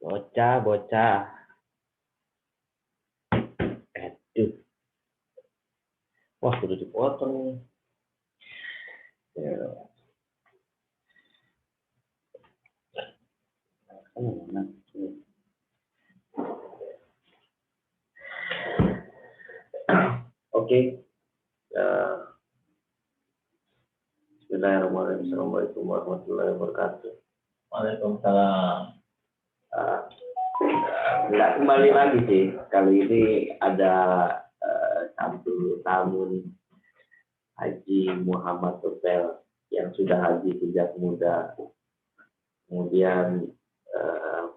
Bocah, bocah. Aduh. Wah, sudah dipotong nih. Ya. Mana? Oke. Bismillahirrahmanirrahim. Assalamualaikum warahmatullahi wabarakatuh. Waalaikumsalam. Nggak kembali lagi sih. Kali ini ada satu tamu Haji Muhammad Tufel yang sudah haji sejak muda. Kemudian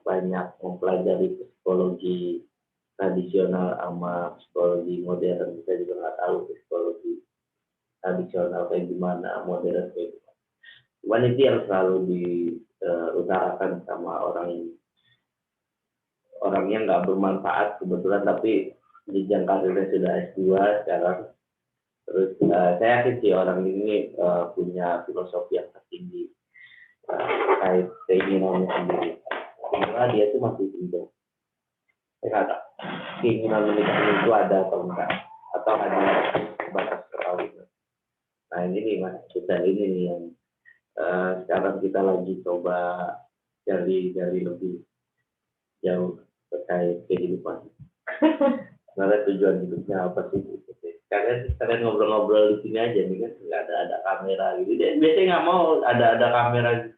banyak mempelajari psikologi tradisional sama psikologi modern. Kita juga nggak tahu psikologi tradisional kayak gimana, modern kayak gimana. Cuman itu yang selalu diutarakan sama orang yang nggak bermanfaat kebetulan, tapi jenjang karirnya sudah S2 sekarang. Terus saya yakin sih orang ini punya filosofi yang tertinggi terkait keinginannya sendiri. Karena dia tuh masih single. Saya nggak tahu keinginan menikah itu ada atau enggak, atau hanya batas perkawinan. Nah ini nih mas, kita ini nih yang sekarang kita lagi coba cari lebih jauh terkait kehidupan. Sebenarnya tujuan hidupnya apa sih? Kalian ngobrol-ngobrol di sini aja nih kan, nggak ada kamera gitu. Dia biasanya nggak mau ada kamera gitu.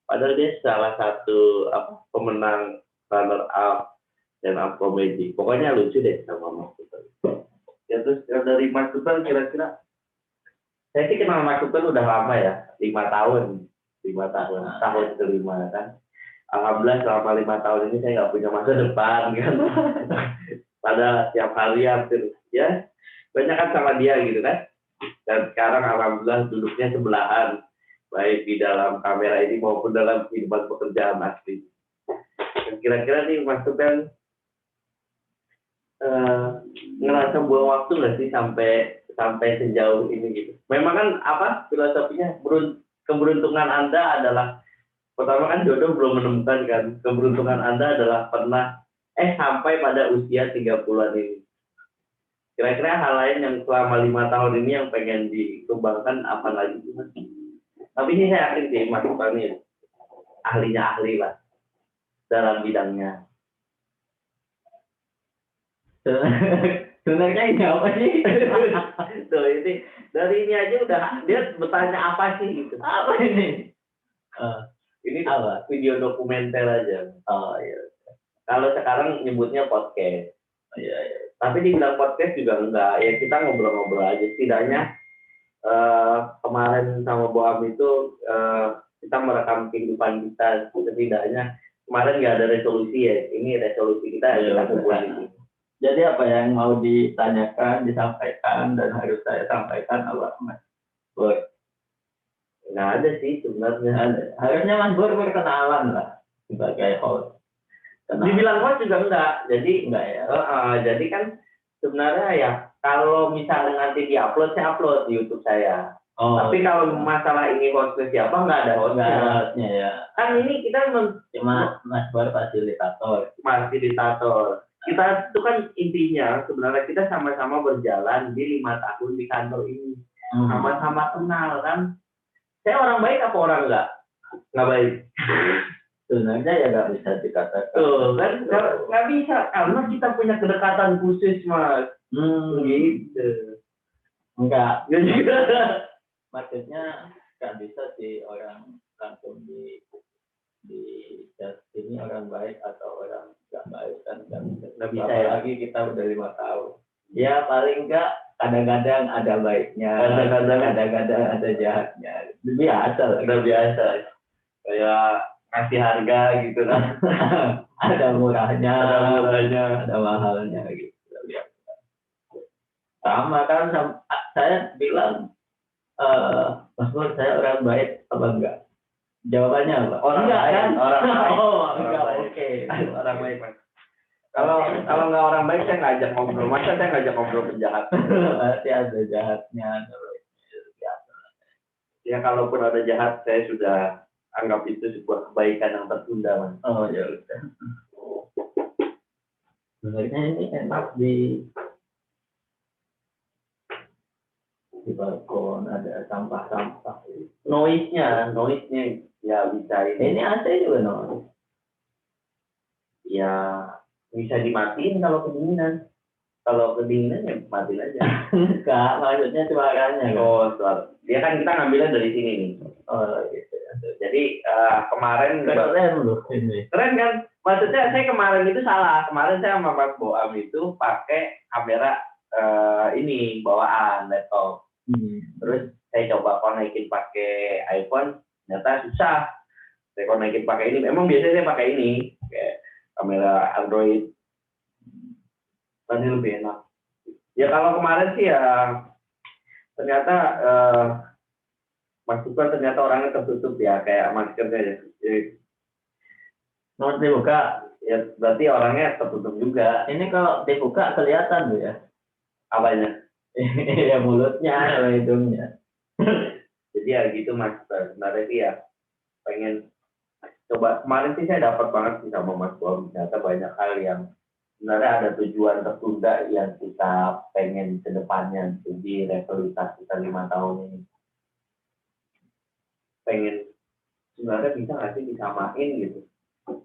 Padahal dia salah satu pemenang runner up dan up komedi. Pokoknya lucu deh sama Mas Tutel. Ya terus dari Mas Tutel kira-kira, saya sih kenal Mas Tutel udah lama ya, 5 tahun, tahun kelima kan. Alhamdulillah selama 5 tahun ini saya nggak punya masa depan kan. Padahal tiap hari hampir ya banyak kan sama dia gitu kan. Dan sekarang alhamdulillah duduknya sebelahan, baik di dalam kamera ini maupun dalam kehidupan pekerjaan asli. Dan kira-kira nih Mas Tutel ngerasa buang waktu nggak sih sampai sejauh ini gitu? Memang kan filosofinya keberuntungan Anda adalah, pertama kan jodoh belum menemukan kan, keberuntungan Anda adalah pernah sampai pada usia 30-an ini. Kira-kira hal lain yang selama 5 tahun ini yang pengen dikembangkan apa lagi sih Mas? Tapi ini saya yakin sih Mas Tufel ahlinya ahli lah dalam bidangnya. Sebenarnya ini apa sih? Tuh ini dari ini aja udah dia bertanya apa sih gitu. Apa ini? Ini apa? Video dokumenter aja. Oh iya. Kalau sekarang nyebutnya podcast. Iya. Tapi dibilang podcast juga enggak. Ya kita ngobrol-ngobrol aja. Setidaknya kemarin sama Boam itu kita merekam kehidupan kita. Setidaknya kemarin nggak ada resolusi ya. Ini resolusi kita kita kumpul di sini. Jadi apa yang mau ditanyakan, disampaikan, dan harus saya sampaikan apa Mas Bur? Nggak ada sih sebenarnya. Harusnya Mas Bur berkenalan lah sebagai host. Dibilang host juga enggak. Jadi enggak ya. Jadi kan sebenarnya ya kalau misalnya nanti diupload, saya upload di YouTube saya. Tapi kalau masalah ini hostnya siapa, nggak ada hostnya ya. Kan ini kita cuma Mas Bur fasilitator. Kita itu kan intinya sebenarnya kita sama-sama berjalan di 5 tahun di kantor ini. Sama-sama kenal kan. Saya orang baik apa orang enggak? Nggak baik. Sebenarnya ya nggak bisa dikatakan. Kan nggak bisa karena kita punya kedekatan khusus Mas. Gitu. Enggak. Maksudnya nggak bisa sih orang langsung di sini orang baik atau orang nggak baik kan nggak bisa ya. Lagi kita udah 5 tahun. Ya paling nggak kadang-kadang ada baiknya, kadang-kadang ada jahatnya. Udah biasa. Kayak ngasih harga gitu kan. ada murahnya, ada mahalnya gitu. Sama kan saya bilang Mas Bur, saya orang baik apa enggak? Jawabannya apa? Orang enggak baik, kan? Orang baik. Enggak, oke. Orang baik, Mas. Kalau nggak orang baik saya ngajak ngobrol. Masa saya ngajak ngobrol penjahat? Berarti ada jahatnya, ada baiknya. Ya kalaupun ada jahat, saya sudah anggap itu sebuah kebaikan yang tertunda, Mas. Oh ya udah. Sebenarnya ini enak di balkon ada sampah-sampah. Noise-nya ya bisa Ini AC juga noise. Ya bisa dimatiin kalau kedinginan. Kalau kedinginan ya matiin aja. Enggak, maksudnya suaranya. Oh, dia kan kita ngambilnya dari sini nih. Oh, gitu. Jadi kemarin Keren loh ini. keren kan? Maksudnya saya kemarin itu salah. Kemarin saya sama Mas Boam itu pakai kamera ini bawaan laptop. Terus saya coba konekin pakai iPhone, ternyata susah. Saya konekin pakai ini. Memang biasanya saya pakai ini, kayak kamera Android. Tadi lebih enak. Ya kalau kemarin sih ya ternyata Mas Tukan ternyata orangnya tertutup ya, kayak maskernya ya. Mau dibuka, Ya berarti orangnya tertutup juga. ini kalau dibuka kelihatan tuh ya. Apanya? Ya mulutnya, sama hidungnya. Jadi ya gitu Mas. Sebenarnya sih ya pengen coba. Kemarin sih saya dapat banget sih sama Mas Boam. Ternyata banyak hal yang sebenarnya ada tujuan tertunda yang kita pengen ke depannya. Jadi revitalitas kita 5 tahun ini. Pengen sebenarnya bisa nggak sih disamain gitu.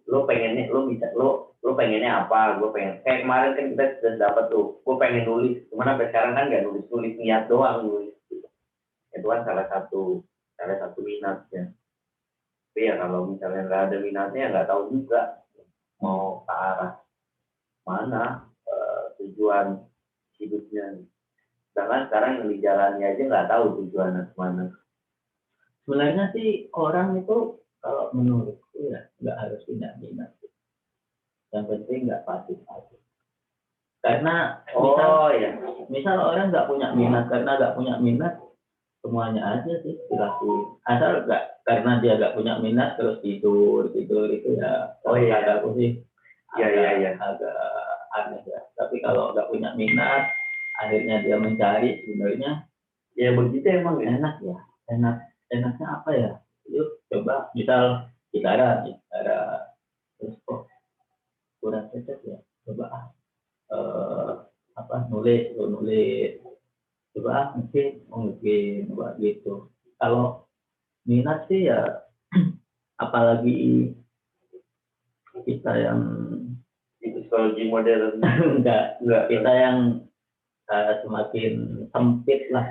Lo pengennya lo pengennya apa, gue pengen kayak kemarin kan kita sudah dapat tuh, gue pengen nulis, cuman sampai sekarang kan nggak nulis niat doang nulis gitu. Itu kan salah satu minatnya. Tapi ya kalau misalnya nggak ada minatnya nggak tahu juga mau ke arah mana tujuan hidupnya. Sedangkan sekarang yang dijalani aja nggak tahu tujuannya kemana. Sebenarnya sih orang itu kalau menurutku ya nggak harus punya minat. Yang penting nggak pasif-pasif. Karena misal orang nggak punya minat, karena nggak punya minat, semuanya aja sih dilakuin. Asal nggak, karena dia nggak punya minat terus tidur itu ya. Aku sih agak aneh ya. Tapi kalau nggak punya minat, akhirnya dia mencari, sebenarnya ya begitu emang ya. Enak ya, enaknya apa ya? Yuk coba misal gitara terus kok kurang cocok ya, coba nulis coba mungkin coba gitu. Kalau minat sih ya apalagi kita yang psikologi modern enggak kita yang semakin sempit lah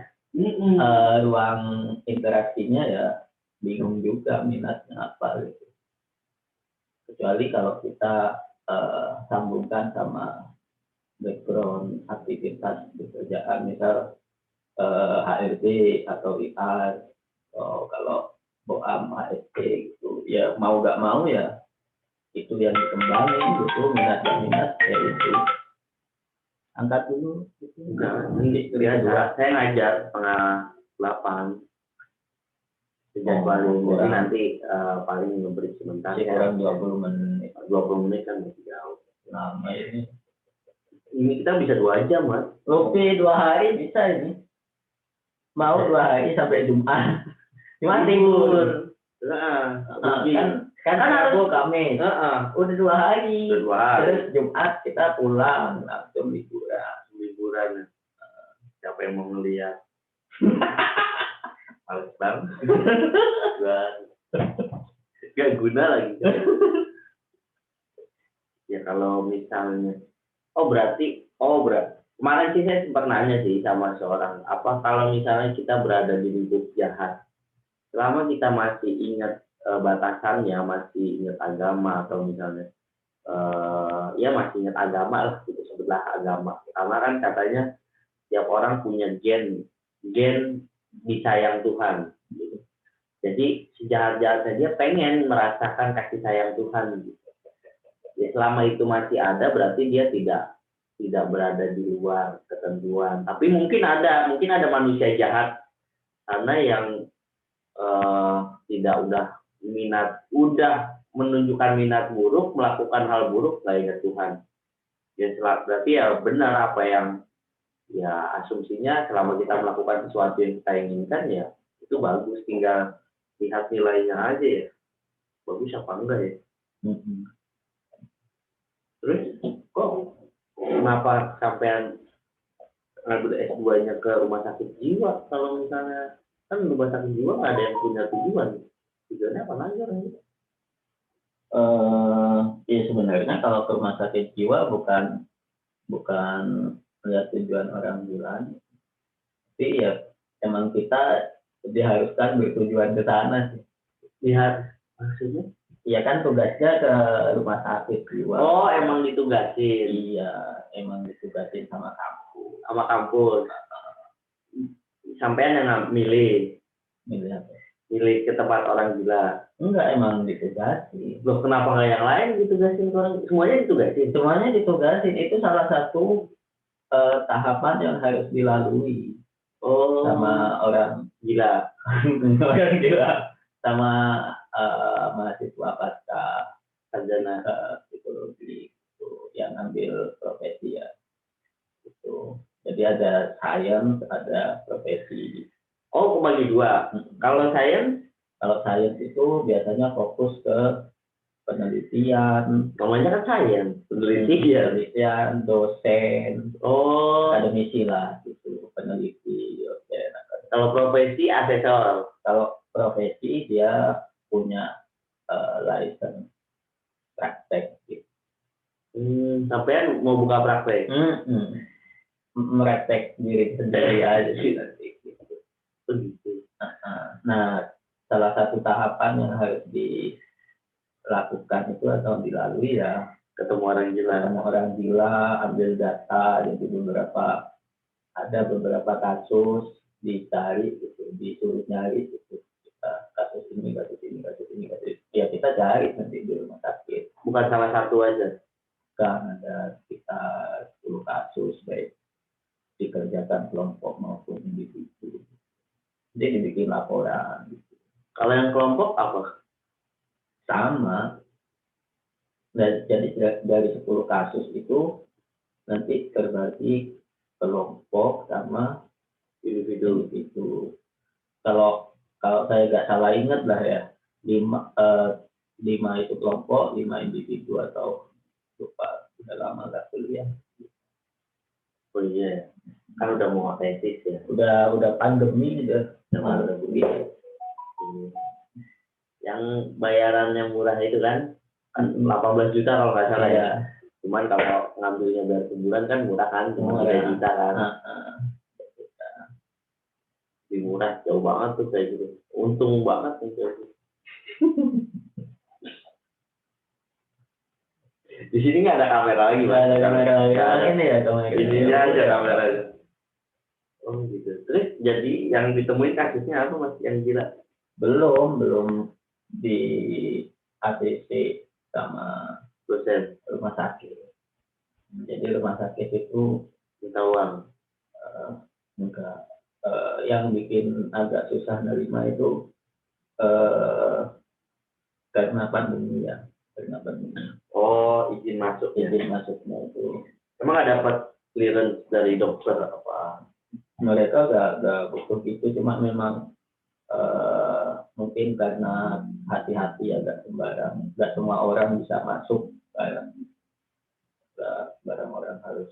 ruang interaksinya, ya bingung juga minatnya apa gitu. Kecuali kalau kita sambungkan sama background aktivitas pekerjaan, misal HRD atau IR, atau kalau Boam HSD gitu ya, mau nggak mau ya itu yang dikembangin gitu, minat ya itu angkat dulu gitu. Biasa saya ngajar 7:30 sejadwalin, jadi nanti paling ngeberi sebentar ya, kurang 20 menit kan masih jauh lama ini kita bisa 2 jam Mas. Lebih 2 hari bisa ini, mau 2 hari sampai Jumat libur. Kan harus Kamis udah 2 hari. Terus Jumat kita pulang langsung liburan. Siapa yang mau ngeliat? Males banget. Gak guna lagi. Ya kalau misalnya berarti kemarin sih saya sempat nanya sih sama seorang, apa kalau misalnya kita berada di lingkup jahat, selama kita masih ingat batasannya, masih ingat agama, atau misalnya ya masih ingat agama lah, gitu, sebutlah agama, karena kan katanya tiap orang punya gen disayang Tuhan gitu. Jadi sejahat-jahatnya dia pengen merasakan kasih sayang Tuhan gitu. Ya, selama itu masih ada berarti dia tidak berada di luar ketentuan. Tapi mungkin ada manusia jahat karena yang tidak udah menunjukkan minat buruk, melakukan hal buruk nggak ingat Tuhan. Ya berarti ya benar apa yang ya asumsinya, selama kita melakukan sesuatu yang kita inginkan ya itu bagus, tinggal lihat nilainya aja ya, bagus apa enggak ya. Terus kok kenapa sampean ngambil S2-nya ke rumah sakit jiwa? Kalau misalnya kan rumah sakit jiwa nggak ada yang punya tujuan. Tujuannya apa ngajar? Ya sebenarnya kalau ke rumah sakit jiwa bukan melihat tujuan orang gila, tapi ya emang kita diharuskan bertujuan ke sana sih. Lihat maksudnya? Iya kan tugasnya ke rumah sakit jiwa. Oh, emang ditugasin. Iya, emang ditugasin sama kampus. Sama kampus. Sampean yang milih. Milih apa? Milih ke tempat orang gila. Enggak, emang ditugasin. Loh, kenapa nggak yang lain ditugasin ke orang? Semuanya ditugasin. Semuanya ditugasin. Itu salah satu tahapan yang harus dilalui. Oh, sama orang gila. orang gila. Sama mahasiswa pasca sarjana psikologi itu yang ambil profesi ya itu. Jadi ada sains, ada profesi. Oh, kebagi dua. Kalau sains itu biasanya fokus ke penelitian. namanya kan sains, penelitian, dosen, akademisi lah gitu, peneliti, dosen. Kalau profesi asesor. Kalau profesi dia punya license praktek gitu. Sampean mau buka praktek? Meraktek diri sendiri aja sih nanti gitu. Nah, salah satu tahapan yang harus dilakukan itu atau dilalui ya ketemu orang gila, ambil data. Jadi ada beberapa kasus dicari gitu, disuruh nyari gitu. Kasus ini ya kita cari nanti di rumah sakit. Bukan salah satu aja. Kan ada sekitar 10 kasus baik dikerjakan kelompok maupun individu. Jadi dibikin laporan gitu. Kalau yang kelompok apa? Sama. Jadi dari 10 kasus itu nanti terbagi kelompok sama individu. Kalau saya nggak salah ingat lah ya, 5 itu kelompok, 5 individu atau lupa, sudah lama nggak kuliah. Oh iya, kan udah mau tesis ya. Udah pandemi udah begitu. Yang bayarannya murah itu kan 18 juta kalau nggak salah ya. Cuman kalau ngambilnya biar sebulan kan murah kan, cuma 3 juta kan. Lebih murah, jauh banget tuh kayak gitu. Untung banget nih kayak gitu. Di sini nggak ada kamera lagi, Nggak ada kamera lagi. Ini ya kamera. Ini aja kamera. Oh gitu. Terus jadi yang ditemuin kasusnya apa mas yang gila? Belum di ATC sama dosen rumah sakit. Jadi rumah sakit itu minta uang. Enggak. Yang bikin agak susah nerima itu karena pandemi ya. Oh, izin masuknya itu. Emang nggak dapat clearance dari dokter apa? Mereka nggak butuh gitu, cuma memang mungkin karena hati-hati agak sembarang. Nggak semua orang bisa masuk. Barang orang harus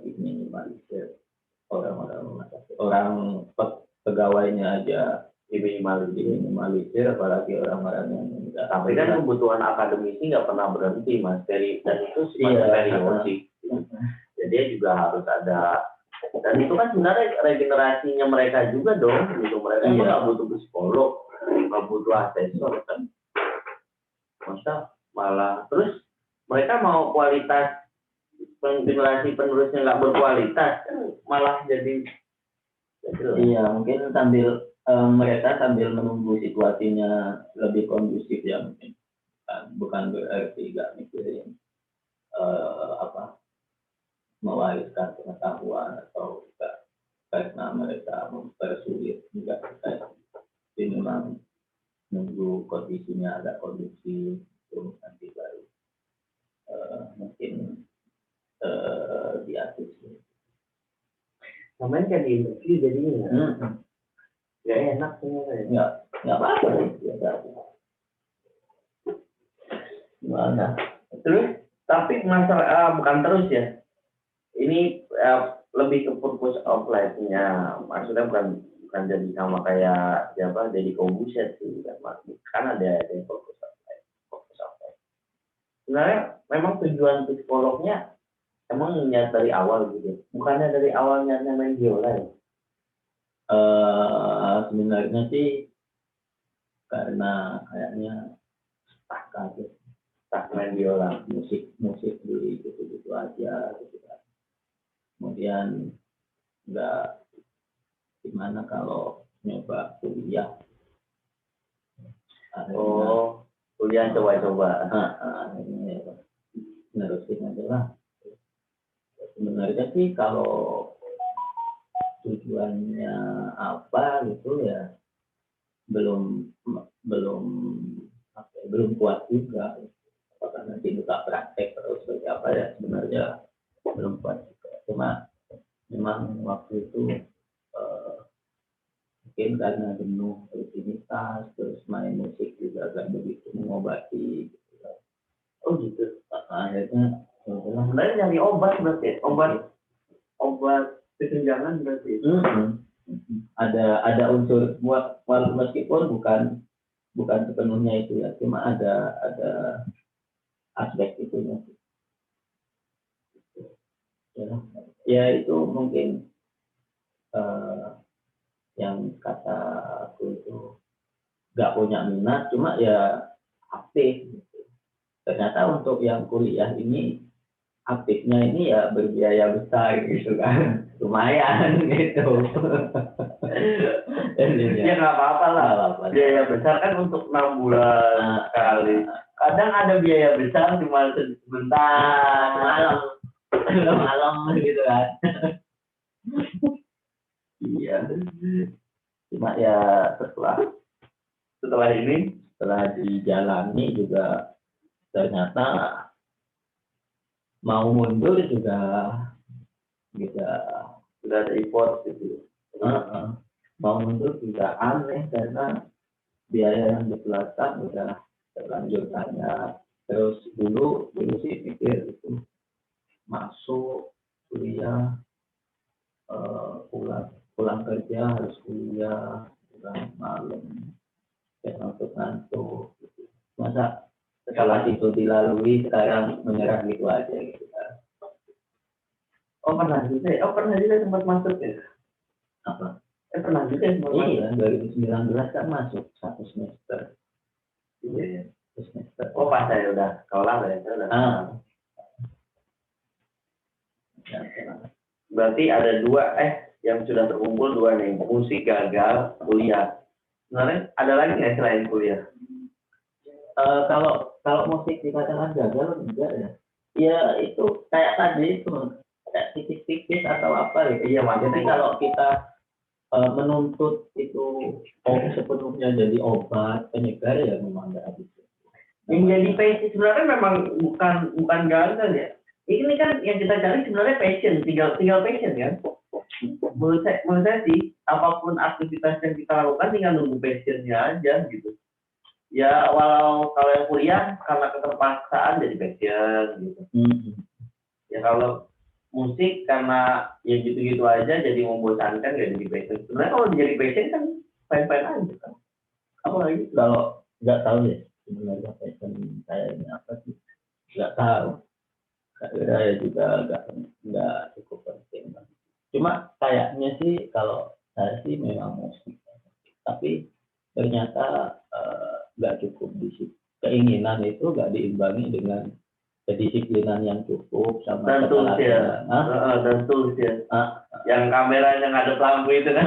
diminimalisir. Orang pegawainya aja diminimalisir, apalagi orang-orang yang enggak. Tapi kan kebutuhan akademisi nggak pernah berhenti mas, dan itu sifatnya periodik. Jadi juga harus ada, dan itu kan sebenarnya regenerasinya mereka juga dong, gitu. Mereka nggak butuh psikolog, nggak butuh asesor kan, masa malah terus mereka mau kualitas generasi penerusnya nggak berkualitas kan malah jadi iya mungkin mereka sambil menunggu situasinya lebih kondusif ya mungkin bukan berarti nggak mikirin mewariskan pengetahuan atau enggak karena mereka mempersulit juga tapi memang nunggu kondisinya agak kondusif itu nanti baru mungkin diatur. namanya kan di industri jadinya nggak enak sebenarnya. Nggak apa-apa gimana terus Tapi masalah bukan terus ya. Ini lebih ke purpose of life-nya. Maksudnya bukan jadi sama kayak siapa jadi Kobuset sih, kan ada purpose of life, purpose of life. Sebenarnya memang tujuan psikolognya emang niat dari awal gitu, bukannya dari awalnya main biola ya? Sebenarnya sih karena kayaknya tak main biola, musik di gitu aja gitu kan. Kemudian nggak gimana kalau nyoba kuliah. Kuliah coba-coba. Ini nerusin aja lah. Sebenarnya sih kalau tujuannya apa gitu ya belum kuat juga. Apakah nanti buka praktek terus seperti apa ya sebenarnya belum kuat juga. Cuma memang waktu itu mungkin karena jenuh rutinitas terus main musik juga agak begitu mengobati gitu. Oh gitu. Akhirnya sebenarnya nyari obat berarti obat kesenjangan berarti. Ada unsur buat meskipun bukan sepenuhnya itu ya, cuma ada aspek itunya. Ya itu mungkin yang kata aku itu nggak punya minat, cuma ya aktif. Gitu. Ternyata untuk yang kuliah ini aktifnya ini ya berbiaya besar gitu kan, lumayan gitu. Ya nggak apa-apa lah. Biaya besar kan untuk 6 bulan sekali. Kadang ada biaya besar cuma sebentar, malam gitu kan. Iya. Cuma ya setelah dijalani juga ternyata mau mundur juga sudah ada effort gitu. Mau mundur juga aneh karena biaya yang dikeluarkan udah terlanjur banyak. Terus dulu sih pikir itu masuk kuliah pulang kerja harus kuliah pulang malam ngantuk gitu. Masa setelah itu dilalui sekarang menyerah gitu aja gitu kan. Pernah juga sempat masuk ya? Apa? Pernah juga sempat masuk. Iya, 2019 kan masuk 1 semester. Iya. Semester. Pas saya udah sekolah ya, saya udah. Berarti ada 2 yang sudah terkumpul 2 nih, musik gagal, kuliah. Sebenarnya ada lagi nggak selain kuliah? Kalau musik dikatakan gagal enggak ya? Ya itu kayak tadi itu kayak tipis-tipis atau apa gitu. Iya, jadi kalau kita menuntut itu sepenuhnya jadi obat penyegar ya memang enggak bisa. Yang jadi passion sebenarnya memang bukan gagal ya. Ini kan yang kita cari sebenarnya passion, tinggal passion kan. Menurut saya sih apapun aktivitas yang kita lakukan tinggal nunggu passionnya aja gitu. Ya walau kalau yang kuliah karena keterpaksaan jadi passion gitu. Ya kalau musik karena ya gitu-gitu aja jadi membosankan gak jadi passion. Sebenarnya kalau jadi passion kan fine-fine aja kan. Apalagi kalau nggak tahu ya sebenarnya passion saya ini apa sih, nggak tahu. Saya juga nggak cukup penting. Cuma kayaknya sih kalau saya sih memang musik, tapi ternyata nggak cukup keinginan itu nggak diimbangi dengan kedisiplinan yang cukup sama dan tools ya. Yang kameranya ngadep lampu itu kan.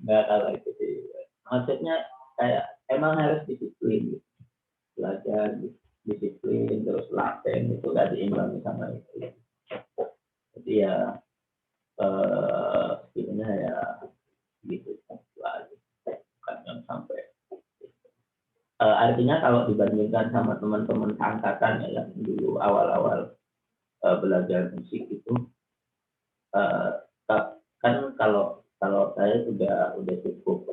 Nggak kalau itu sih. Maksudnya kayak emang harus disiplin gitu. Belajar disiplin terus laten itu nggak diimbangi sama itu. Jadi ya sebenarnya ya gitu lagi bukan yang sampai artinya kalau dibandingkan sama teman-teman angkatan ya yang dulu awal-awal belajar musik itu kan kalau saya udah cukup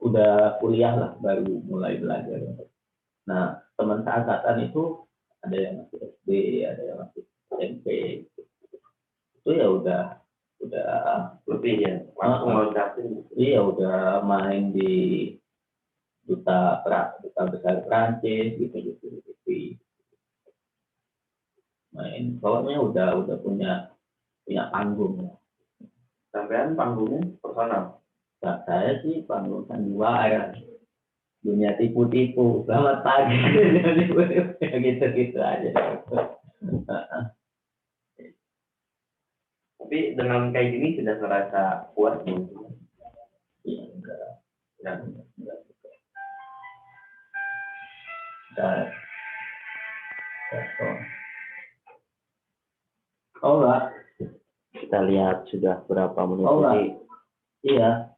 udah kuliah lah baru mulai belajar. Nah teman angkatan itu ada yang masih SD, ada yang masih SMP. Itu ya udah lebih ya, langsung loncatin. Iya, udah main di duta besar Prancis gitu. Main, pokoknya udah punya panggung. Sampean panggungnya personal. Saya sih panggung luar, dunia tipu-tipu, selamat pagi, gitu aja. Tapi dengan kayak gini sudah merasa puas belum? Iya, enggak. Oh enggak. Kita lihat sudah berapa menit enggak. ini. Iya.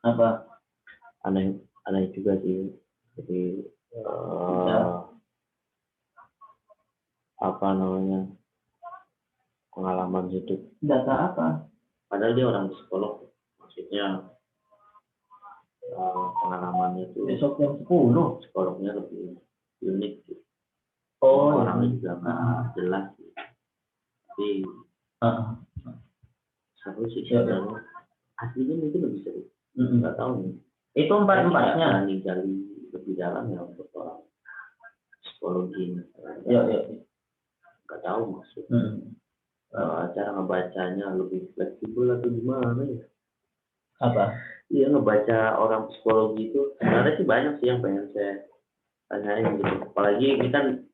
Apa? Aneh juga sih. Jadi apa namanya, pengalaman hidup. Data apa? Padahal dia orang psikolog. Maksudnya pengalamannya itu Besok jam 10. psikolognya lebih unik. Oh, orangnya juga nggak jelas. Tapi seru sih sebenarnya. Aslinya mungkin lebih seru. Nggak tahu nih. Itu 4-4-nya. Nih gali lebih dalam ya untuk orang psikologi. Ya. Nggak tahu maksudnya. Cara ngebacanya lebih fleksibel atau gimana ya? Apa? Iya, ngebaca orang psikologi itu sebenarnya sih banyak sih yang pengen saya tanyain gitu. Apalagi ini kan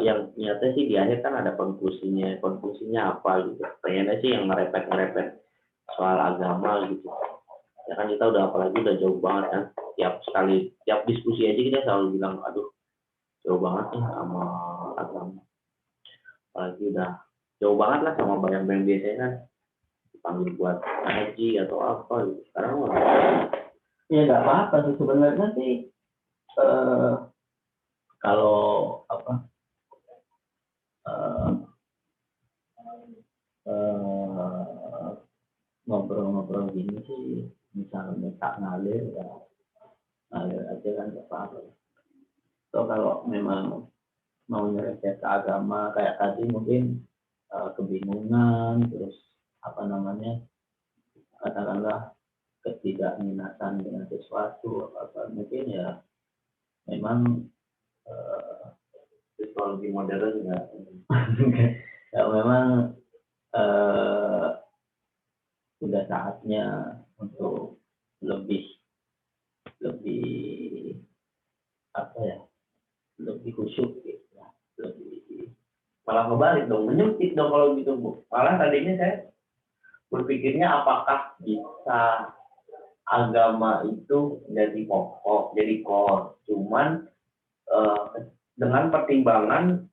yang nyata sih di akhir kan ada konklusinya apa gitu. Pengennya sih yang ngerepet soal agama gitu. Ya kan kita apalagi udah jauh banget kan. Tiap diskusi aja kita selalu bilang, aduh jauh banget nih sama agama. Apalagi udah jauh banget lah sama bayang-bayang biasanya kan dipanggil buat haji atau apa gitu. Sekarang ya nggak apa-apa sih sebenarnya sih. Kalau apa ngobrol-ngobrol gini sih, misalnya tak ngalir aja kan nggak apa-apa. So kalau memang mau nyerempet ke agama kayak tadi mungkin kebingungan, terus apa namanya, katakanlah ketidakminatan dengan sesuatu apa mungkin ya memang psikologi modern ya memang sudah saatnya untuk lebih apa ya, lebih khusyuk gitu ya. Lebih malah ngebalik dong, menyempit dong kalau gitu Bu. Malah tadinya saya berpikirnya apakah bisa agama itu jadi pokok, jadi core. Cuman dengan pertimbangan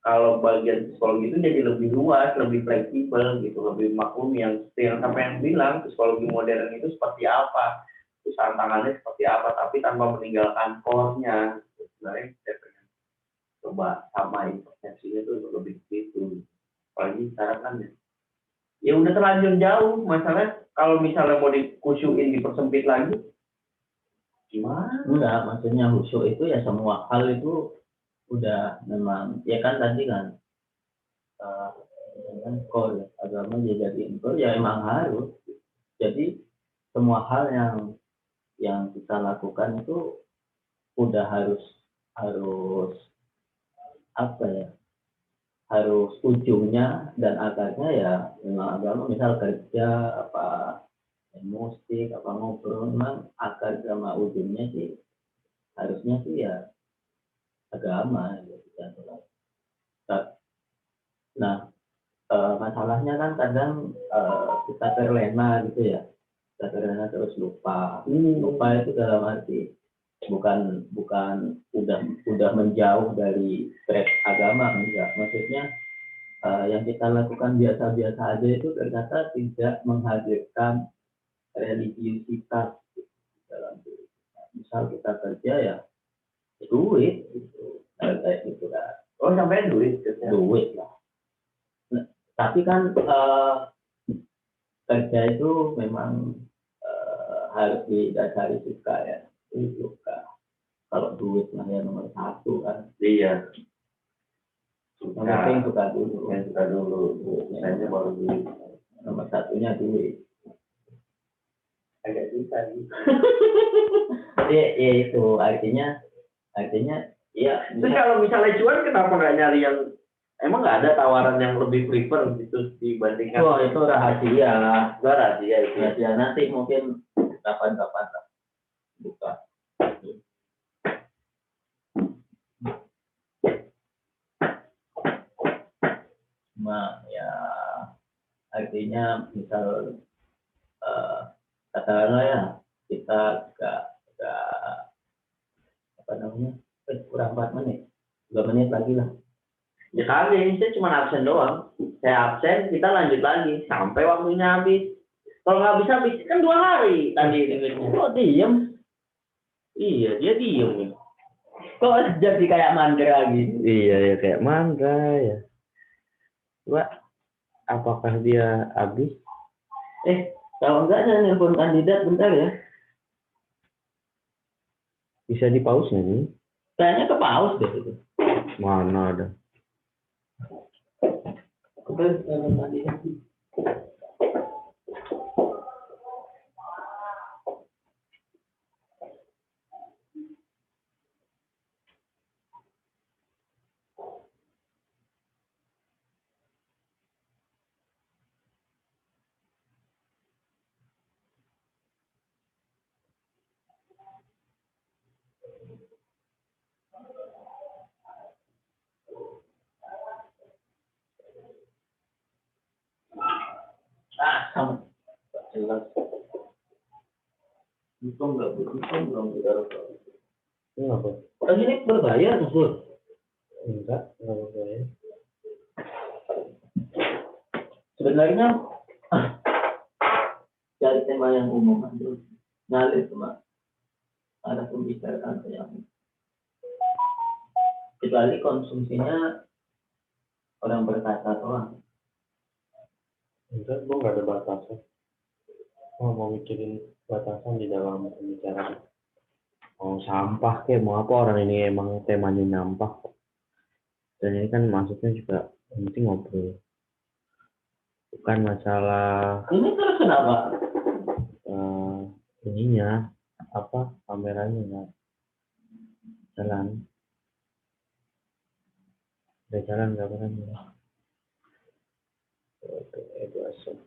kalau bagian psikologi itu jadi lebih luas, lebih fleksibel gitu, lebih maklum yang sampai yang bilang psikologi modern itu seperti apa, terus tantangannya seperti apa, tapi tanpa meninggalkan core-nya. Sebenarnya saya pengen coba samain persepsinya itu lebih gitu. Apalagi sekarang kan ya udah terlanjur jauh masalah. Kalau misalnya mau dikusyuin dipersempit lagi, gimana? Enggak, maksudnya khusyuk itu ya semua hal itu udah memang ya kan tadi kan core agama jadi core ya emang harus. Jadi semua hal yang kita lakukan itu udah harus apa ya, harus ujungnya dan akarnya ya memang agama. Misal kerja apa musik apa ngobrol, memang akar sama ujungnya sih harusnya sih ya agama gitu. Nah masalahnya kan kadang kita terlena gitu ya, kita terlena terus lupa itu dalam arti bukan udah menjauh dari track agama, enggak. Maksudnya yang kita lakukan biasa-biasa aja itu ternyata tidak menghadirkan religiusitas dalam diri. Misal kita kerja ya duit gitu, kayak gitu kan. Oh sampai duit lah. Nah, tapi kan kerja itu memang harus didasari suka ya, suka. kalau duit lah ya nomor satu kan. Iya. Yang penting suka dulu. Yang suka dulu. Saya baru duit. Nomor satunya duit. Agak susah gitu. Jadi ya itu artinya ya. Terus kalau misalnya cuan, kenapa nggak nyari yang emang nggak ada tawaran yang lebih prefer gitu dibandingkan? Oh itu rahasia. Itu rahasia itu. Rahasia nanti mungkin kapan-kapan lah buka. Cuma ya artinya misal katakanlah ya kita nggak apa namanya kurang 4 menit 2 menit lagi lah. Ya kali ini saya cuma absen doang. Saya absen, kita lanjut lagi sampai waktunya habis. Kalau nggak bisa habis kan 2 hari tadi duitnya. Kok diem? Iya, dia diem nih. Kok jadi kayak mandra gitu? Iya ya kayak mandra ya. Coba apakah dia habis? Kalau enggak saya nelpon kandidat bentar ya. Bisa di pause nggak nih? Kayaknya ke pause deh itu. Mana ada? Udah nelpon kandidat. Sama. Jelas. Untung belum digaruk. Kenapa? Ini berbayar Mas. Enggak berbayar. Sebenarnya cari tema yang umum aja. Ngalir cuma ada pembicaraan yang kecuali konsumsinya orang berkata doang. Enggak, gue nggak ada batasan. Mau mikirin batasan di dalam pembicaraan. Mau sampah kayak mau apa, orang ini emang temanya nyampah. Dan ini kan maksudnya juga penting ngobrol. Bukan masalah Ini terus kenapa? ininya apa kameranya nggak jalan. Udah jalan nggak kameranya? Itu asal.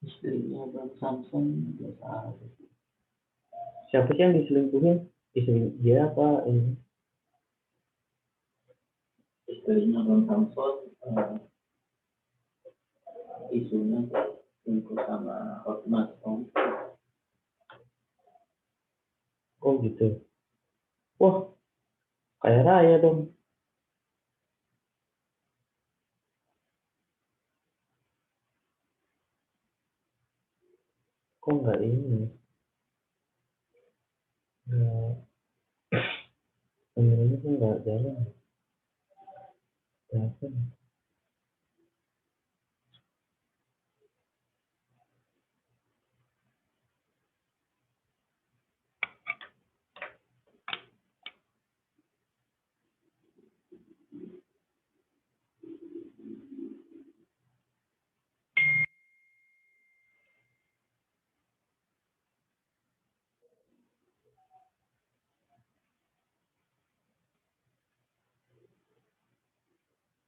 Istrinya Bang Samson biasa. Siapa sih yang diselingkuhin? Istri dia apa ini? Istrinya Bang Samson isunya selingkuh sama Hotmas Om. Oh gitu. Wah, kaya raya dong. Kok nggak ini? Nggak, kameranya kok nggak jalan? Kenapa?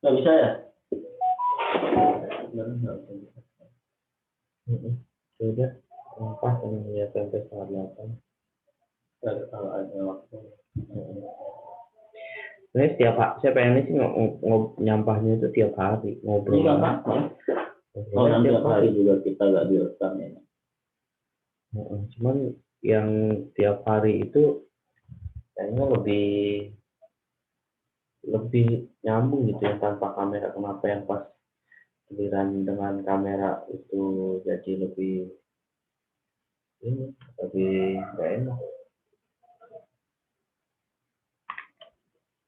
Nggak bisa ya? Sudah, pas ini ya sampai setengah 8. Kalau ada waktu. Ini saya pengen sih nyampahnya itu tiap hari ngobrol. Ini nggak apa-apa. Orang tiap hari juga kita nggak direkam ya. Cuman yang tiap hari itu kayaknya lebih nyambung gitu yang tanpa kamera. Kenapa yang pas giliran dengan kamera itu jadi lebih nggak enak.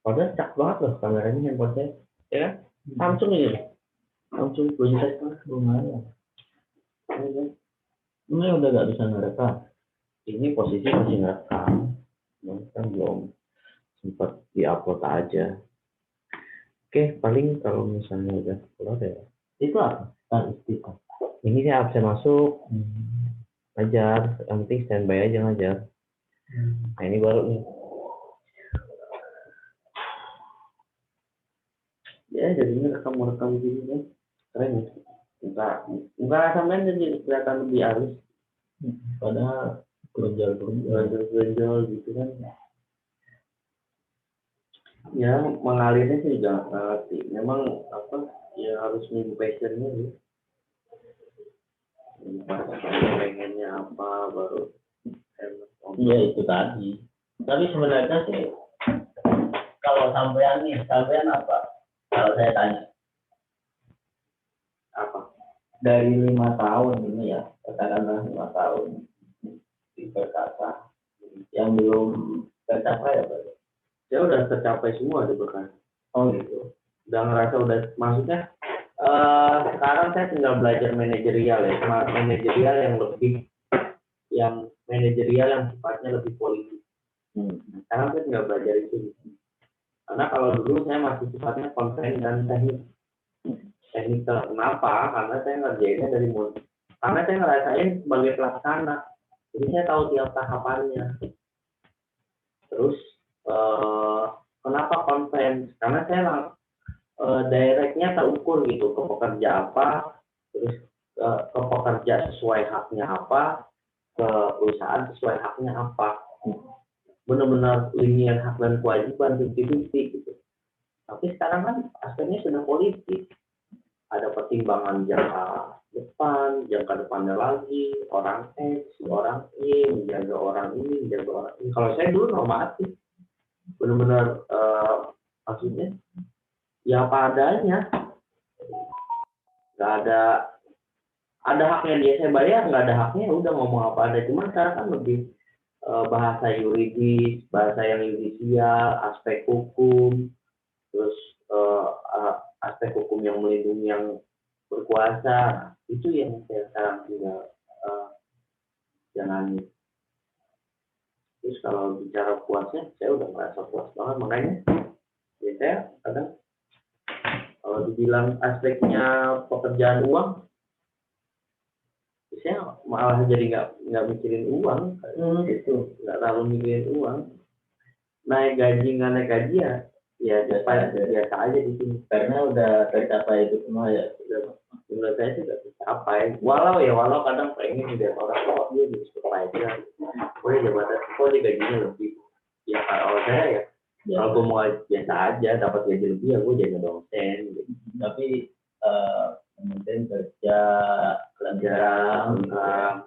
Padahal cak banget loh kameranya handphone saya, ya kan? Samsung ini loh. Samsung Princess kan lumayan. Ini udah nggak bisa ngerekam. Ini posisi masih ngerekam, kan belum sempat diupload aja. Oke, paling kalau misalnya udah keluar ya. Itu apa? Istiqomah. Ini saya absen masuk, ngajar, yang penting standby aja ngajar. Nah ini baru nih. Ya jadinya rekam gini kan, keren ya. Enggak sampai jadi kelihatan lebih halus. Padahal Gonjol gitu kan. Ya mengalirnya sih juga ngerti. Memang apa ya harus nunggu passionnya sih. Pengennya apa baru. Iya itu tadi. Tapi sebenarnya sih kalau sampean apa? Kalau saya tanya Apa? dari 5 tahun ini ya, katakanlah 5 tahun di Perkasa yang belum tercapai apa? Ya udah tercapai semua di Bekasi. Oh gitu. Udah ngerasa udah maksudnya sekarang saya tinggal belajar manajerial ya, manajerial yang manajerial yang sifatnya lebih politik. Sekarang saya tinggal belajar itu. Karena kalau dulu saya masih sifatnya konten dan teknikal. Kenapa? Karena saya ngerjainnya dari mulai. Karena saya ngerasain sebagai pelaksana. Jadi saya tahu tiap tahapannya. Terus kenapa konten? Karena saya directnya terukur gitu ke pekerja apa, terus ke pekerja sesuai haknya apa, ke perusahaan sesuai haknya apa. Benar-benar linear hak dan kewajiban 50-50 gitu. Tapi sekarang kan aspeknya sudah politik. Ada pertimbangan jangka depannya lagi, orang X, orang Y, menjaga orang ini, menjaga orang ini. Kalau saya dulu normatif, benar-benar maksudnya ya apa adanya. Nggak ada haknya dia saya bayar, nggak ada haknya udah ngomong apa ada. Cuman sekarang kan lebih bahasa yuridis, bahasa yang yudisial, aspek hukum, terus aspek hukum yang melindungi yang berkuasa, itu yang saya sekarang tinggal jalani. Terus kalau bicara puasnya, saya udah merasa puas banget, makanya ya saya kadang kalau dibilang aspeknya pekerjaan uang, saya malah jadi nggak mikirin uang, itu nggak terlalu mikirin uang. Naik gaji nggak naik gaji ya biasa aja di sini. Karena udah tercapai itu semua ya. Menurut saya sudah tercapai. Walau kadang pengen lihat orang kok dia di supervisor, kok dia jabatan, kok dia gajinya lebih. Ya kalau saya ya, kalau gue mau biasa aja dapat gaji lebih ya gue jadi dosen. Gitu. Tapi kemudian kerja pelajaran,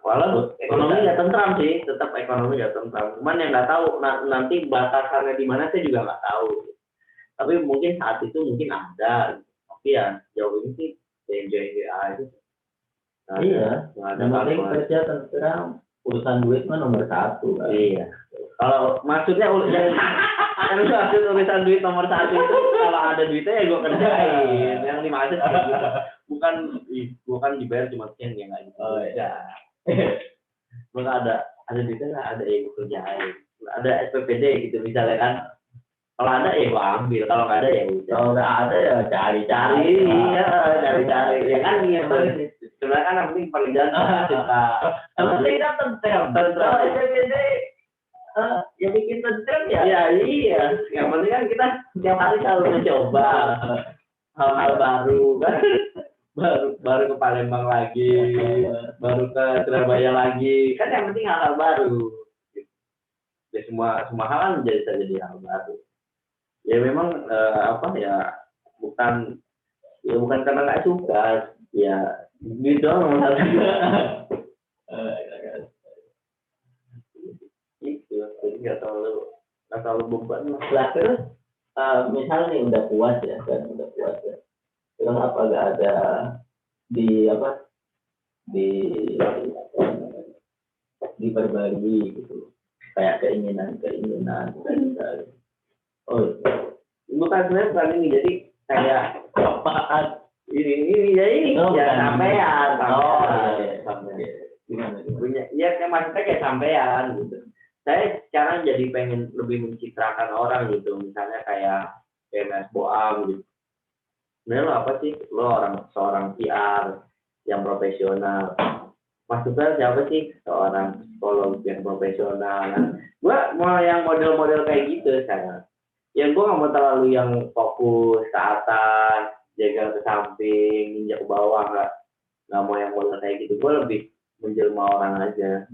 walau ekonomi nggak tentram sih, tetap ekonomi nggak tentram. Cuman yang nggak tahu nanti batasannya di mana saya juga nggak tahu. Tapi mungkin saat itu mungkin ada. Tapi ya jauh ini sih enjoy aja. Iya. Yang penting kerja tentram, urusan duit mah nomor 1. Kan? Iya. Kalau maksudnya yang maksud urusan duit nomor 1 itu kalau ada duitnya ya gue kerjain. Yang dimaksud bukan dibayar cuma sekian ya nggak gitu. Oh iya. Bukan ada duitnya nggak ada ya gue kerjain. Ada SPPD gitu misalnya kan. Kalau ada ya gue ambil. Kalau nggak ada ya udah. Kalau nggak ada ya cari-cari. Iya, cari-cari. Ya kan iya. Sebenarnya kan yang penting perjalanan kita. Yang penting kan tentram. SPPD ya bikin tentram ya. Iya. Yang penting kan kita setiap hari selalu mencoba. hal-hal baru kan, baru ke Palembang lagi, baru ke Surabaya lagi, kan yang penting hal-hal baru. Ya semua hal kan jadi hal baru. Ya memang bukan karena nggak suka, ya gitu nomor satu. Itu jadi nggak terlalu beban lah. Terus misal nih udah puas ya, terus apa nggak ada diperbarui gitu, kayak keinginan bukan sebenarnya bukan ini, jadi kayak apaan ini ya sampean punya ya kayak maksudnya kayak sampean gitu. Saya sekarang jadi pengen lebih mencitrakan orang gitu, misalnya kayak Mas Boam gitu. Sebenarnya lo apa sih? Lo seorang PR yang profesional. Mas Subel siapa sih? Seorang psikolog yang profesional. Gua mau yang model-model kayak gitu sekarang. Yang gue nggak mau terlalu yang fokus ke atas, jaga ke samping, injak ke bawah, nggak mau yang model kayak gitu. Gue lebih menjelma orang aja.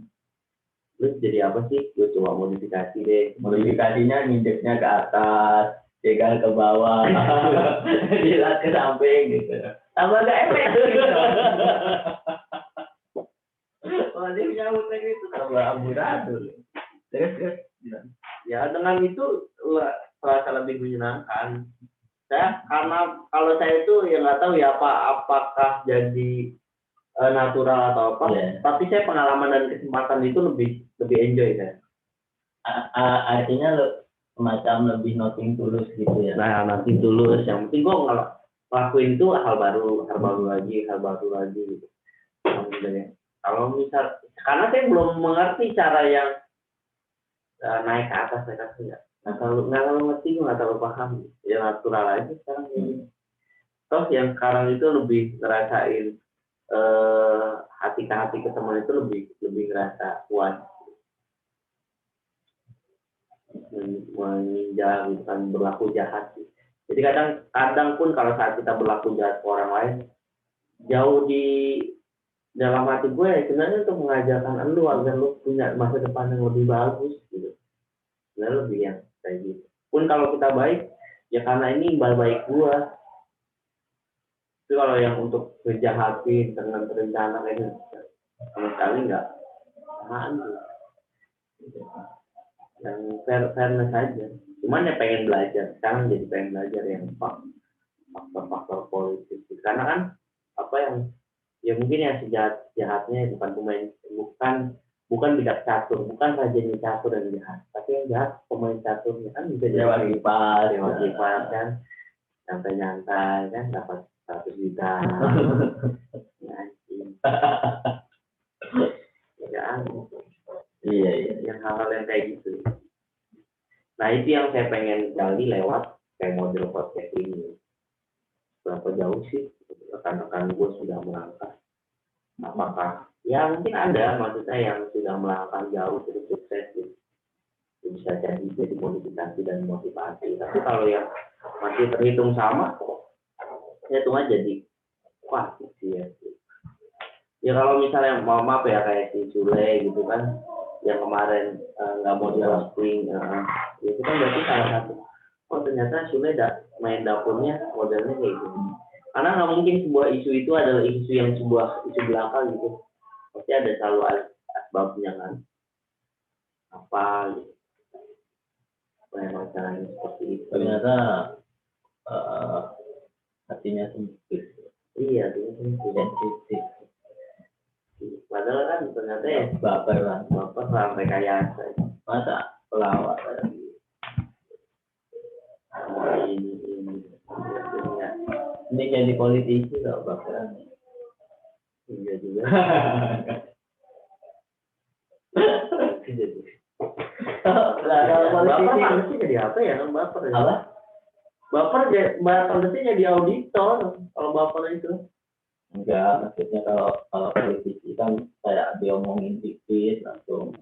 Terus jadi apa sih? Gue coba modifikasi deh. Modifikasinya nginjeknya ke atas, jaga ke bawah, jilat ke samping gitu. Tambah gak efek gitu. Kalau dia menyambut kayak gitu tambah amburadul. Terus ya dengan itu terasa lebih menyenangkan. Saya karena kalau saya itu ya nggak tahu ya apakah jadi natural atau apa, tapi saya pengalaman dan kesempatan itu lebih enjoy kan. Artinya semacam lebih nothing tulus gitu ya. Nah, nothing tulus, yang penting gue ngelakuin itu hal baru lagi gitu. Kalau misal, karena saya belum mengerti cara yang naik ke atas ya. Nggak terlalu ngerti, nggak terlalu paham. Ya natural aja sekarang ini. Toh yang sekarang itu lebih ngerasain hati ke hati ke teman itu lebih ngerasa puas, meninjau bukan berlaku jahat. Jadi kadang pun kalau saat kita berlaku jahat ke orang lain, jauh di dalam hati gue sebenarnya untuk mengajarkan lu agar lu punya masa depan yang lebih bagus gitu. Sebenarnya lebih yang kayak gitu. Pun kalau kita baik, ya karena ini imbal baik gue. Itu kalau yang untuk ngejahatin dengan terencana kayak gitu, sama sekali nggak samaan gitu. Yang fairness aja. Cuman ya pengen belajar, sekarang jadi pengen belajar yang faktor-faktor politik. Karena kan apa yang ya mungkin yang sejahat-jahatnya bukan bidak catur, bukan rajanya catur dan jahat, tapi yang jahat pemain caturnya kan bisa dewa kipas kan, nyantai kan dapat 100 juta. Iya. Yang hal-hal yang kayak gitu. Nah itu yang saya pengen gali lewat kayak model podcast ini. Berapa jauh sih rekan-rekan gue sudah melangkah? Apakah ya mungkin ada maksudnya yang sudah melangkah jauh terus sukses gitu. Bisa jadi modifikasi dan motivasi. Tapi kalau yang masih terhitung sama, ya cuma jadi wah sih ya. Ya kalau misalnya maaf ya kayak si Sule gitu kan, yang kemarin nggak mau di-posting, itu kan berarti salah satu. Oh ternyata Sule main dapurnya modelnya kayak gitu. Karena nggak mungkin sebuah isu itu adalah isu belaka gitu. Pasti ada selalu asbabnya kan. Apa gitu. Masalahnya seperti itu. Ternyata hatinya sempit. Iya, sensitif. Padahal kan ternyata ya baper sampai kayak masa pelawak ini jadi politisi loh baperan. Iya juga. Kalau politisi harusnya jadi apa ya? Baper ya? Apa? Baper jadi auditor kalau baper itu. Enggak, maksudnya kalau politisi kan kayak diomongin dikit langsung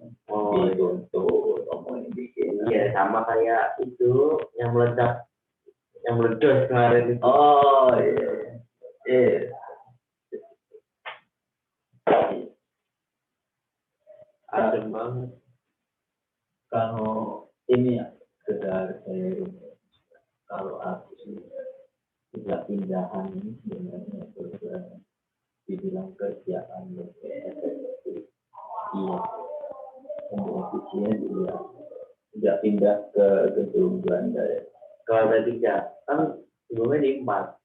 dituntut omongin dikit. Iya, sama kayak itu yang meledos kemarin itu. Oh tajam banget. Kalau ini ya sekedar kalau aku sih tidak pindahan ini sebenarnya dibilang kerjaan lebih efektif. Iya, lebih efisien juga. Tidak pindah ke gedung Belanda ya. Kalau ada 3 kan sebelumnya di 4.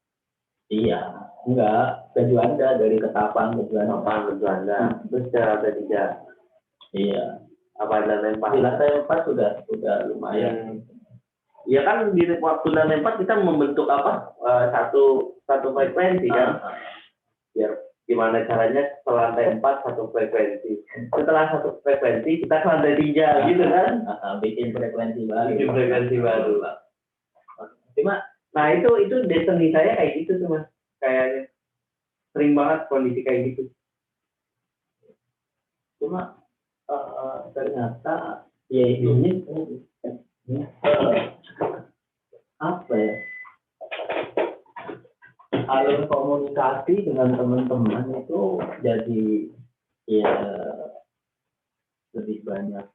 Iya, enggak ke Juanda dari Ketapang ke Juanda. Ketapang ke Juanda. Terus ke lantai 3. Iya. Apa lantai 4? Di lantai 4 sudah lumayan. Ya kan di waktu lantai 4 kita membentuk apa? Satu frekuensi kan? Biar gimana caranya setelah lantai 4 satu frekuensi. Setelah satu frekuensi kita ke lantai 3 gitu kan? Bikin frekuensi baru. Bikin frekuensi baru. Cuma, nah itu destiny saya kayak gitu tuh mas. Kayaknya sering banget kondisi kayak gitu. Cuma ternyata ya ini apa ya? Alur komunikasi dengan teman-teman itu jadi ya lebih banyak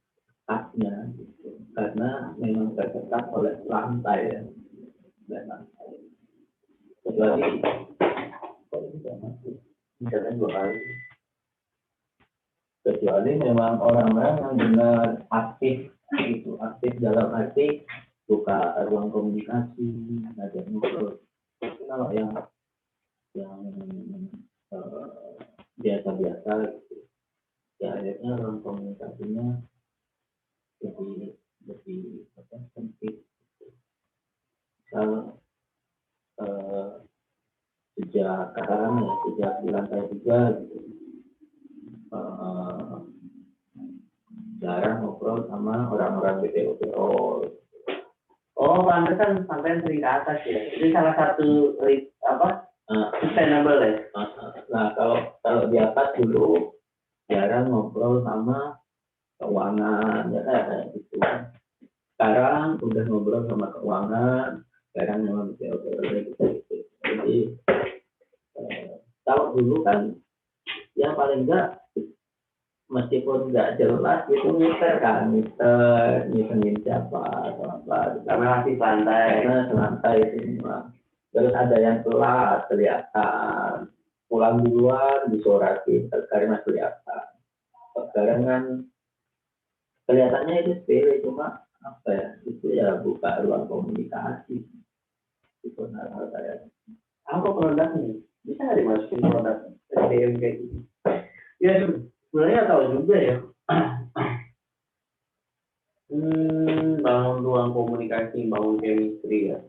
haknya gitu. Karena memang terketat oleh lantai ya. Kecuali Misalnya 2 kali. kecuali memang orang-orang yang benar aktif gitu, aktif dalam arti buka ruang komunikasi, ada ngobrol. Kalau yang biasa-biasa gitu, ya akhirnya ruang komunikasinya lebih sempit. Misal sejak di lantai 3 gitu, jarang ngobrol sama orang-orang BPO. Oh, pantesan sampai sering ke atas ya. Itu salah satu sustainable ya. Nah, kalau di atas dulu jarang ngobrol sama keuangan ya kayak gitu. Sekarang udah ngobrol sama keuangan, sekarang memang BPO gitu. Jadi kalau dulu kan ya paling enggak meskipun nggak jelas itu ngitungin siapa atau apa Karena masih santai semua. Terus ada yang telat kelihatan, pulang duluan disorakin karena kelihatan. Sekarang kan kelihatannya itu sepele, cuma apa ya, itu ya buka ruang komunikasi itu hal-hal kayak apa produknya bisa nggak dimasukin produk SDM kayak gitu ya sebenarnya nggak tahu juga ya. Bangun ruang komunikasi, bangun chemistry ya.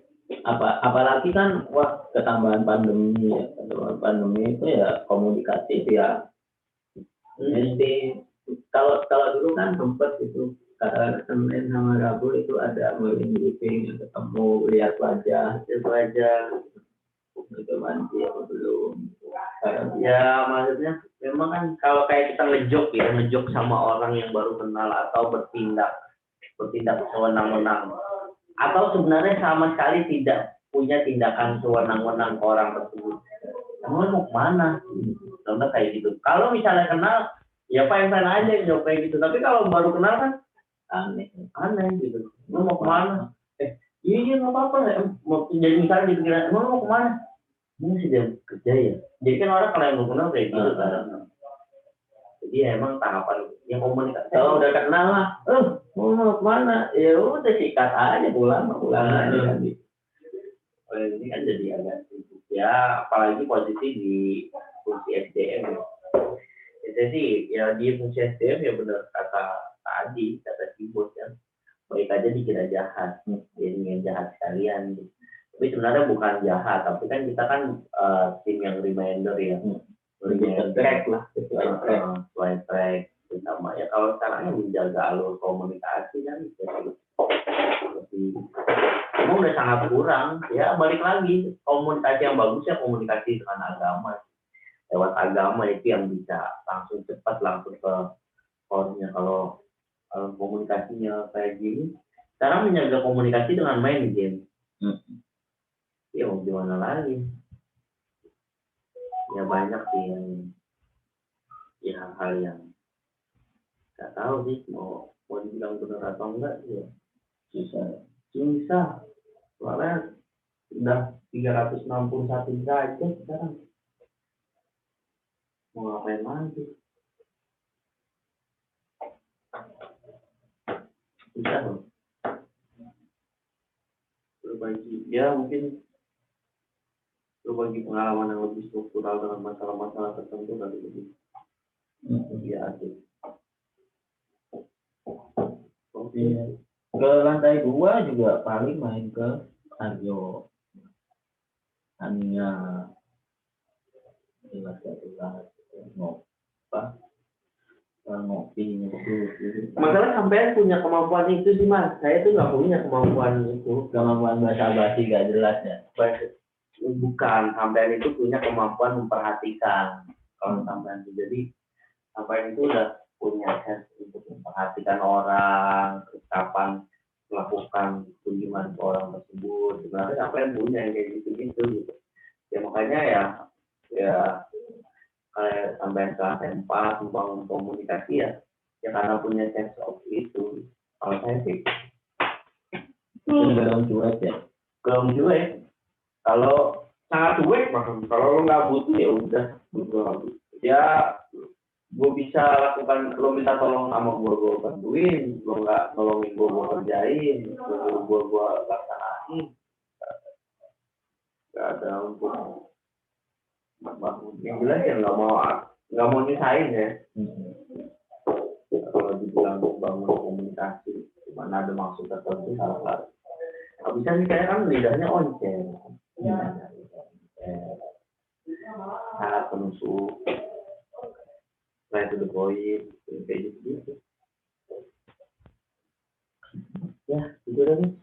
Apalagi kan ketambahan pandemi itu ya komunikasi ya. Jadi kalau dulu kan sempat itu kata Senin sama Rabu itu ada morning briefing, ketemu lihat wajah itu mandi apa belum. Ya maksudnya memang kan kalau kayak kita ngejok sama orang yang baru kenal atau bertindak sewenang-wenang atau sebenarnya sama sekali tidak punya tindakan sewenang-wenang ke orang tersebut. Kamu mau kemana? Contoh kayak gitu. Kalau misalnya kenal, ya fine aja jawab kayak gitu. Tapi kalau baru kenal kan aneh gitu. Lu mau kemana? Iya nggak apa-apa. Jadi misalnya di pikiran, lu mau kemana? Ini sudah kerja ya. Jadi kan orang kalau yang belum kenal kayak gitu kan. Jadi ya emang tahapan yang komunikasi. Kalau udah kenal lah, mau kemana? Ya udah sikat aja pulang aja. Ini kan jadi agak sibuk ya, apalagi posisi di fungsi SDM ya. Jadi ya di fungsi SDM ya benar kata Cibos ya, baik aja dikira jahat, jadi yang jahat sekalian. Tapi sebenarnya bukan jahat, tapi kan kita kan tim yang reminder ya, track lah, sesuai track terutama ya. Kalau sekarang yang menjaga alur komunikasi kan emang udah sangat kurang ya. Balik lagi, komunikasi yang bagus ya komunikasi dengan agama, lewat agama itu yang bisa langsung cepat langsung ke core-nya. Kalau komunikasinya kayak gini, sekarang menjaga komunikasi dengan main game. Ya mau gimana lagi, ya banyak sih yang hal yang nggak tahu sih mau dibilang benar atau enggak sih ya. Susah soalnya udah 361 derajat sekarang, mau ngapain lagi, susah loh. Berbagi ya, mungkin berbagi pengalaman yang lebih struktural dengan masalah-masalah tertentu kali ini. Iya asik. Oke. Ke lantai 2 juga paling main ke Aryo, hanya ngopi. Masalah sampean punya kemampuan itu sih mas, saya tuh nggak punya kemampuan itu. Kemampuan bahasa basi gak jelas ya. Bukan, sampean itu punya kemampuan memperhatikan. Kalau sampean itu, jadi sampean itu udah punya sense untuk memperhatikan orang, terus kapan melakukan kunjungan ke orang tersebut. Sebenarnya sampean punya yang kayak gitu gitu. Ya makanya ya kayak sampean kelas 4 membangun komunikasi ya karena punya sense of itu. Kalau saya sih belum cuek ya. Belum cuek. Kalau sangat cuek, kalau lo nggak butuh ya udah. Ya, gue bisa lakukan, lo minta tolong sama gue bantuin. Lo nggak nolongin gue kerjain. Gue laksanain. Gak ada untuk bangun. Yang jelas ya nggak mau nyusahin ya. Kalau dibilang bangun komunikasi, mana ada maksud tertentu salah. Nggak bisa nih, kayak kan lidahnya onceng. Sangat penusuk, right to the point, kayak gitu. Ya, itu kan.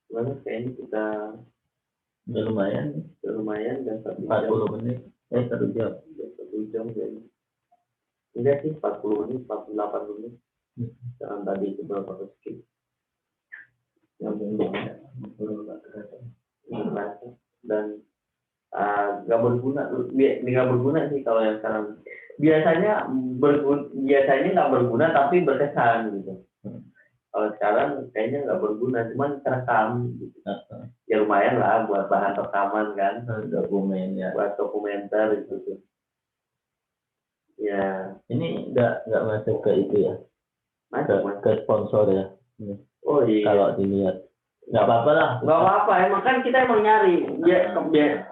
Gimana kayaknya kita udah lumayan dan 40 menit. 1 jam. 1 jam kayaknya. Enggak sih, 40 menit, 48 menit. Jangan tadi itu berapa skip. Dan nggak berguna sih kalau yang sekarang. Biasanya nggak berguna tapi berkesan gitu. Kalau sekarang kayaknya nggak berguna, cuman terekam gitu. Ya lumayan lah buat bahan rekaman kan, dokumen ya, buat dokumenter gitu. Ya ini nggak masuk ke itu ya, ke sponsor ya. Oh iya. Kalau dilihat nggak apa-apa lah. Nggak apa-apa, emang kan kita nyari.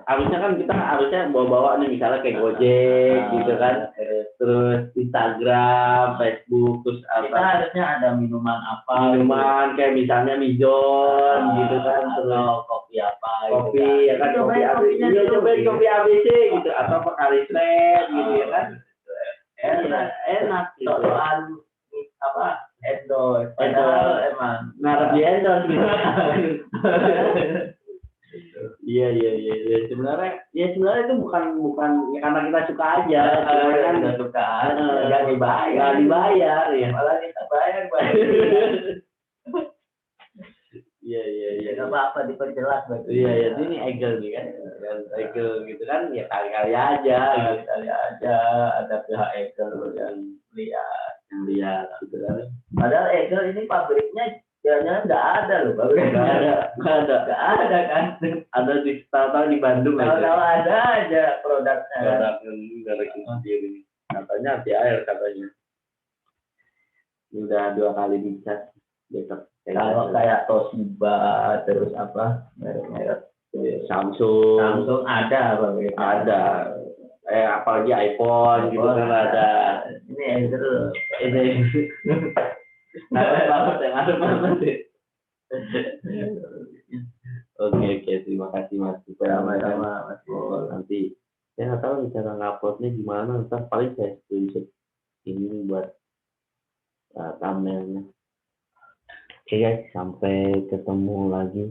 Harusnya kan kita bawa nih, misalnya kayak Gojek gitu kan. Terus Instagram, Facebook, terus kita harusnya ada minuman kayak misalnya Mizon gitu kan. Atau kopi apa kopi gitu ya kan, kopi ABC. Cobain kopi ABC gitu, atau Pocari Sweat gitu ya kan. Enak gitu. Soal apa? Endorse emang ngarep di endorse gitu. Iya. Sebenarnya itu bukan ya karena kita suka aja. Kita suka, nggak dibayar ya. Malah kita bayar. Iya. Nggak apa-apa, diperjelas. Iya. Ini Egel nih kan. Egel gitu kan, ya kali-kali aja. Ada pihak Egel yang lihat gitu kan. Padahal Egel ini pabriknya jangan nggak ada loh, pabriknya nggak ada kan. Ada di tahu di Bandung aja. Tahu ada aja produknya. Produk sendiri. Katanya anti air katanya. Udah 2 kali dicas besok. Kalau kayak Toshiba terus apa merek Samsung ada pabriknya. Ada. Apalagi iPhone gitu kan ada. Ini Egel. Ada banget ya. Oke, terima kasih Mas. Sama-sama Mas Bol. Nanti saya nggak tahu nih cara nguploadnya gimana. Ntar paling saya screenshot ini buat thumbnailnya. Oke guys, sampai ketemu lagi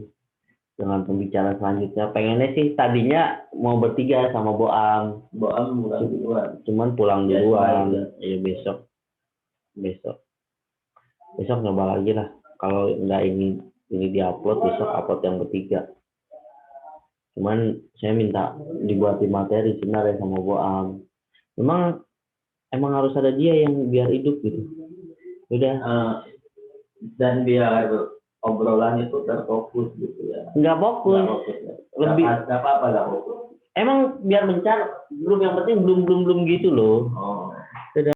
dengan pembicaraan selanjutnya. Pengennya sih tadinya mau bertiga sama Boam pulang duluan. Cuman pulang duluan. Iya besok nyoba lagi lah. Kalau nggak ini diupload, besok upload yang bertiga. Cuman saya minta dibuatin materi sebenarnya sama Boam. Memang emang harus ada dia yang biar hidup gitu. Udah. Dan biar obrolan itu terfokus gitu ya. Nggak fokus. Nggak fokus ya. Lebih. Nggak apa-apa nggak fokus. Emang biar mencar belum, yang penting belum gitu loh.